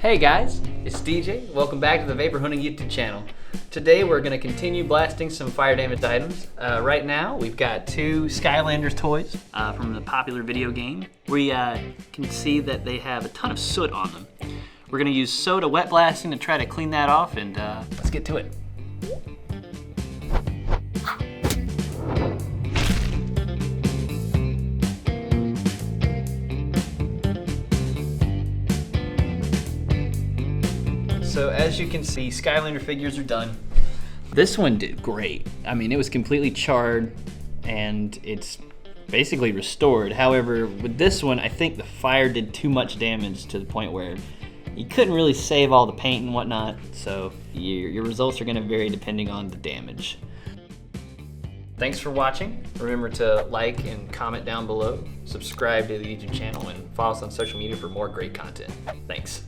Hey guys, it's DJ. Welcome back to the Vapor Hunting YouTube channel. Today we're going to continue blasting some fire damaged items. Right now we've got two Skylanders toys from the popular video game. We can see that they have a ton of soot on them. We're going to use soda wet blasting to try to clean that off, and let's get to it. So as you can see, Skylander figures are done. This one did great. I mean, it was completely charred and it's basically restored. However, with this one, I think the fire did too much damage to the point where you couldn't really save all the paint and whatnot. So your results are gonna vary depending on the damage. Thanks for watching. Remember to like and comment down below. Subscribe to the YouTube channel and follow us on social media for more great content. Thanks.